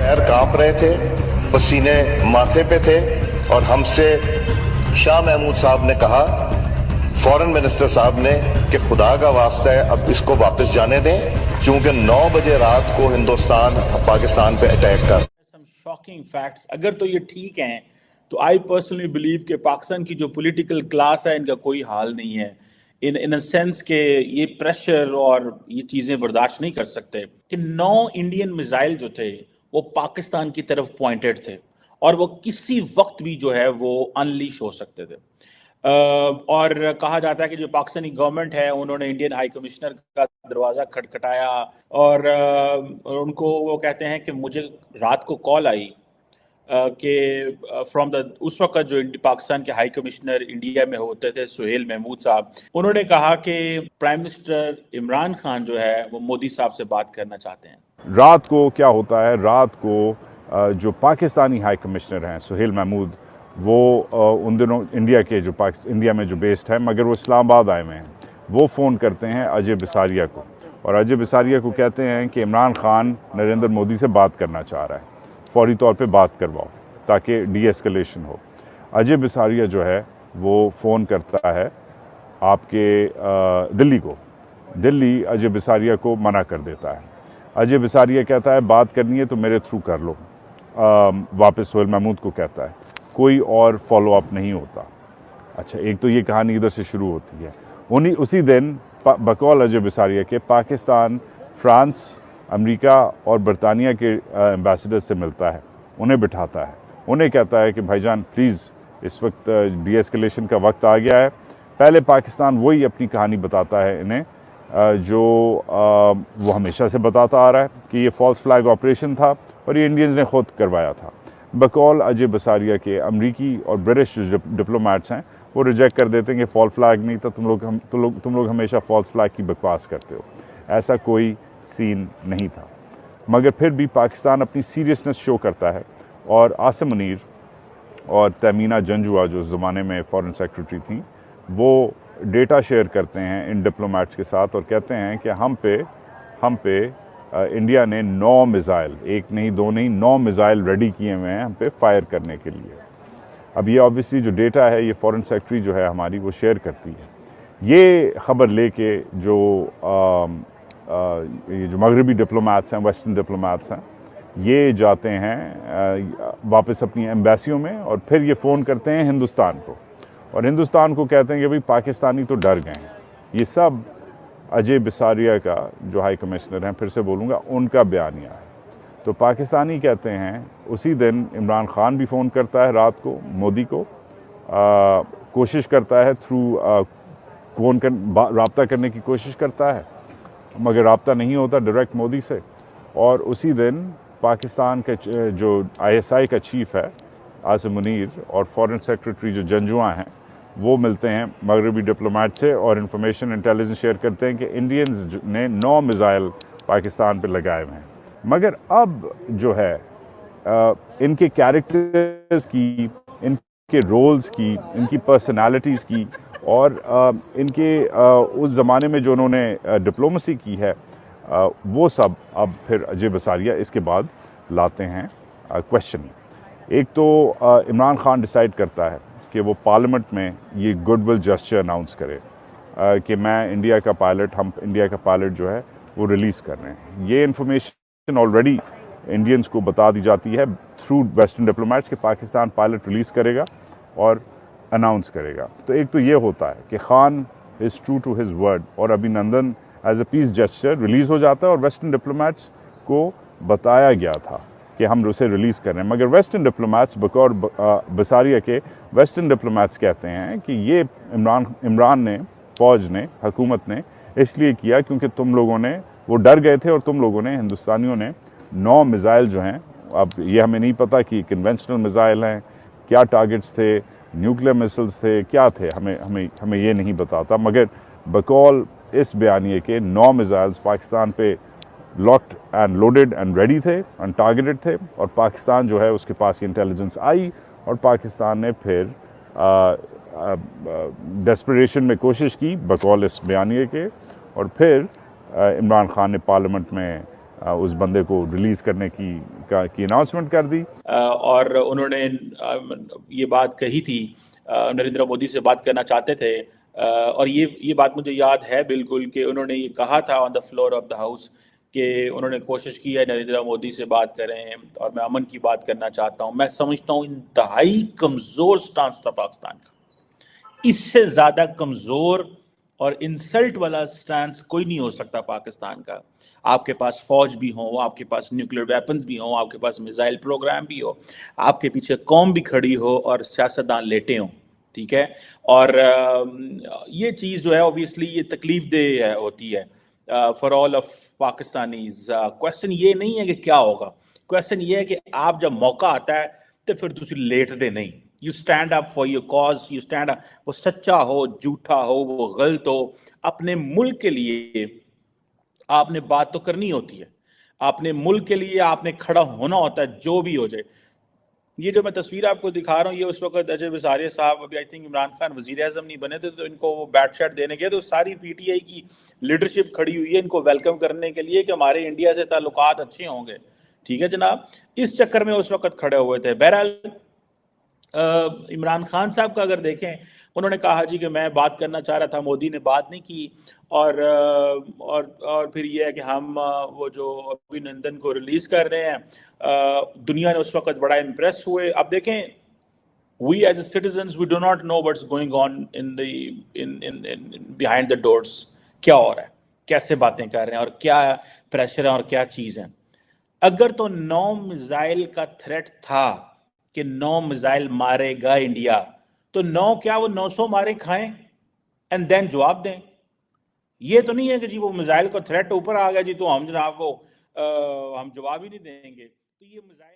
पैर कांप रहे थे, पसीने माथे पे थे और हमसे शाह महमूद साहब ने कहा, फॉरेन मिनिस्टर साहब ने, कि खुदा का वास्ता है अब इसको वापस जाने दें, चूंकि 9 बजे रात को हिंदुस्तान पाकिस्तान पे अटैक कर। Some shocking facts. अगर तो ये ठीक हैं तो आई पर्सनली बिलीव कि पाकिस्तान की जो पॉलिटिकल क्लास है इनका कोई हाल नहीं है, इन अ सेंस के ये प्रेशर और ये चीज़ें बर्दाश्त नहीं कर सकते कि 9 इंडियन मिसाइल जो थे वो पाकिस्तान की तरफ पॉइंटेड थे और वो किसी वक्त भी जो है वो अनलीश हो सकते थे। और कहा जाता है कि जो पाकिस्तानी गवर्नमेंट है उन्होंने इंडियन हाई कमिश्नर का दरवाज़ा खटखटाया और उनको वो कहते हैं कि मुझे रात को कॉल आई कि फ्रॉम द उस वक्त जो पाकिस्तान के हाई कमिश्नर इंडिया में होते थे सुहेल महमूद साहब, उन्होंने कहा कि प्राइम मिनिस्टर इमरान खान जो है वो मोदी साहब से बात करना चाहते हैं। रात को क्या होता है, रात को जो पाकिस्तानी हाई कमिश्नर हैं सुहेल महमूद, वो उन दिनों इंडिया में जो बेस्ड है मगर वो इस्लामाबाद आए हुए हैं, वो फ़ोन करते हैं अजय बिसारिया को और अजय बिसारिया को कहते हैं कि इमरान खान नरेंद्र मोदी से बात करना चाह रहा है, फौरी तौर पे बात करवाओ ताकि डी एस्केलेशन हो। अजय बिसारिया जो है वो फ़ोन करता है आपके दिल्ली को, दिल्ली अजय बिसारिया को मना कर देता है। अजय बिसारिया कहता है बात करनी है तो मेरे थ्रू कर लो, वापस सुहेल महमूद को कहता है, कोई और फॉलो अप नहीं होता। अच्छा, एक तो ये कहानी इधर से शुरू होती है। उसी दिन बकौल अजय बिसारिया के पाकिस्तान, फ्रांस, अमेरिका और बरतानिया के एम्बेसडर से मिलता है, उन्हें बिठाता है, उन्हें कहता है कि भाईजान प्लीज़ इस वक्त डी एस्केलेशन का वक्त आ गया है। पहले पाकिस्तान वही अपनी कहानी बताता है इन्हें जो वो हमेशा से बताता आ रहा है कि ये फॉल्स फ्लैग ऑपरेशन था और ये इंडियंस ने खुद करवाया था। बकौल अजय बिसारिया के अमरीकी और ब्रिटिश जो डिप्लोमेट्स हैं वो रिजेक्ट कर देते हैं कि फॉल्स फ्लैग नहीं था, तुम लोग हमेशा फॉल्स फ्लैग की बकवास करते हो, ऐसा कोई सीन नहीं था। मगर फिर भी पाकिस्तान अपनी सीरियसनेस शो करता है और आसिम मुनीर और तमीना जंजुआ जो उस ज़माने में फॉरेन सेक्रेटरी थी, वो डेटा शेयर करते हैं इन डिप्लोमेट्स के साथ और कहते हैं कि हम पे इंडिया ने 9 मिसाइल, एक नहीं दो नहीं 9 मिसाइल रेडी किए हुए हैं हम पे फायर करने के लिए। अब ये ऑब्वियसली जो डेटा है ये फॉरेन सेक्रेटरी जो है हमारी वो शेयर करती है। ये ख़बर लेके ये जो मगरबी डिप्लोमेट्स हैं, वेस्टर्न डिप्लोमेट्स हैं, ये जाते हैं वापस अपनी एम्बेसियों में और फिर ये फ़ोन करते हैं हिंदुस्तान को और हिंदुस्तान को कहते हैं कि भाई पाकिस्तानी तो डर गए हैं। ये सब अजय बिसारिया का जो हाई कमिश्नर हैं, फिर से बोलूँगा, उनका बयानिया है। तो पाकिस्तानी कहते हैं उसी दिन इमरान खान भी फ़ोन करता है रात को मोदी को, कोशिश करता है थ्रू फ़ोन रब्ता करने की कोशिश करता है मगर रब्ता नहीं होता डायरेक्ट मोदी से। और उसी दिन पाकिस्तान के जो ISI का चीफ है आसिम मुनीर और फॉरेन सेक्रेटरी जो जंजुआ हैं वो मिलते हैं मगरबी डिप्लोमेट से और इंफॉर्मेशन इंटेलिजेंस शेयर करते हैं कि इंडियंस ने 9 मिसाइल पाकिस्तान पे लगाए हुए हैं। मगर अब जो है इनके कैरेक्टर्स की, इनके रोल्स की, इनकी पर्सनालिटीज़ की और इनके उस ज़माने में जो उन्होंने डिप्लोमेसी की है वो सब अब फिर अजय बिसारिया इसके बाद लाते हैं क्वेश्चन। एक तो इमरान खान डिसाइड करता है कि वो पार्लियामेंट में ये गुडविल जेस्चर अनाउंस करे कि हम इंडिया का पायलट जो है वो रिलीज़ कर रहे हैं। ये इन्फॉर्मेशन ऑलरेडी इंडियंस को बता दी जाती है थ्रू वेस्टर्न डिप्लोमेट्स कि पाकिस्तान पायलट रिलीज़ करेगा और अनाउंस करेगा। तो एक तो ये होता है कि Khan is true to his word और Abhinandan as a peace gesture release हो जाता है और वेस्टर्न डिप्लोमेट्स को बताया गया था कि हम उसे रिलीज़ कर रहे हैं। मगर वेस्टर्न डिप्लोमेट्स बकौर बिसारिया के वेस्टर्न डिप्लोमेट्स कहते हैं कि ये इमरान ने, फ़ौज ने, हुकूमत ने इसलिए किया क्योंकि तुम लोगों ने, वो डर गए थे और तुम लोगों ने, हिंदुस्तानियों ने 9 मिसाइल जो हैं, अब ये हमें नहीं पता कि कन्वेंशनल मिसाइल हैं, क्या टारगेट्स थे, न्यूक्लियर मिसाइल्स थे, क्या थे, हमें ये नहीं बताता। मगर बकौल इस बयानिए के 9 मिसाइल्स पाकिस्तान पे locked and loaded and ready थे एंड टारगेटेड थे और पाकिस्तान जो है उसके पास ये इंटेलिजेंस आई और पाकिस्तान ने फिर डेस्परेशन में कोशिश की बकौल इस बयानिए के और फिर इमरान खान ने पार्लियामेंट में اس بندے کو ریلیز کرنے کی اناؤنسمنٹ کر دی. اور انہوں نے یہ بات کہی تھی، نریندر مودی سے بات کرنا چاہتے تھے، اور یہ بات مجھے یاد ہے بالکل کہ انہوں نے یہ کہا تھا on the floor of the house کہ انہوں نے کوشش کی ہے نریندر مودی سے بات کریں اور میں امن کی بات کرنا چاہتا ہوں. میں سمجھتا ہوں انتہائی کمزور سٹانس تھا پاکستان کا، اس سے زیادہ کمزور اور انسلٹ والا سٹانس کوئی نہیں ہو سکتا پاکستان کا. آپ کے پاس فوج بھی ہو، آپ کے پاس نیوکلیر ویپنز بھی ہوں، آپ کے پاس میزائل پروگرام بھی ہو، آپ کے پیچھے قوم بھی کھڑی ہو اور سیاستدان لیٹے ہوں، ٹھیک ہے. اور یہ چیز جو ہے اوبیسلی یہ تکلیف دہ ہوتی ہے for all of Pakistanis. Question یہ نہیں ہے کہ کیا ہوگا، کویسچن یہ ہے کہ آپ جب موقع آتا ہے تو پھر تسی لیٹ دے نہیں. You stand up for your cause, you stand up. وہ سچا ہو، جھوٹا ہو، وہ غلط ہو، اپنے ملک کے لیے آپ نے بات تو کرنی ہوتی ہے. اپنے ملک کے لیے آپ نے کھڑا ہونا ہوتا ہے جو بھی ہو جائے. یہ جو میں تصویر آپ کو دکھا رہا ہوں، یہ اس وقت اجے بزاریہ صاحب، ابھی آئی تھنک عمران خان وزیر اعظم نہیں بنے تھے تو ان کو وہ بیٹ شیٹ دینے گئے تو ساری پی ٹی آئی کی لیڈرشپ کھڑی ہوئی ہے ان کو ویلکم کرنے کے لیے کہ ہمارے انڈیا سے تعلقات اچھے ہوں گے. ٹھیک ہے جناب، اس چکر میں اس وقت کھڑے ہوئے تھے. بہرحال عمران خان صاحب کا اگر دیکھیں، انہوں نے کہا جی کہ میں بات کرنا چاہ رہا تھا، مودی نے بات نہیں کی. اور پھر یہ ہے کہ ہم وہ جو ابھینندن کو ریلیز کر رہے ہیں، دنیا نے اس وقت بڑا امپریس ہوئے. اب دیکھیں، we as citizens we do not know what's going on in behind the doors. کیا ہو رہا ہے، کیسے باتیں کر رہے ہیں، اور کیا پریشر ہے اور کیا چیز ہے. اگر تو 9 میزائل کا تھریٹ تھا کہ 9 میزائل مارے گا انڈیا، تو 9 کیا وہ 900 مارے کھائیں اینڈ دین جواب دیں. یہ تو نہیں ہے کہ جی وہ میزائل کا تھریٹ اوپر آ گیا جی تو ہم جناب کو ہم جواب ہی نہیں دیں گے. تو یہ میزائل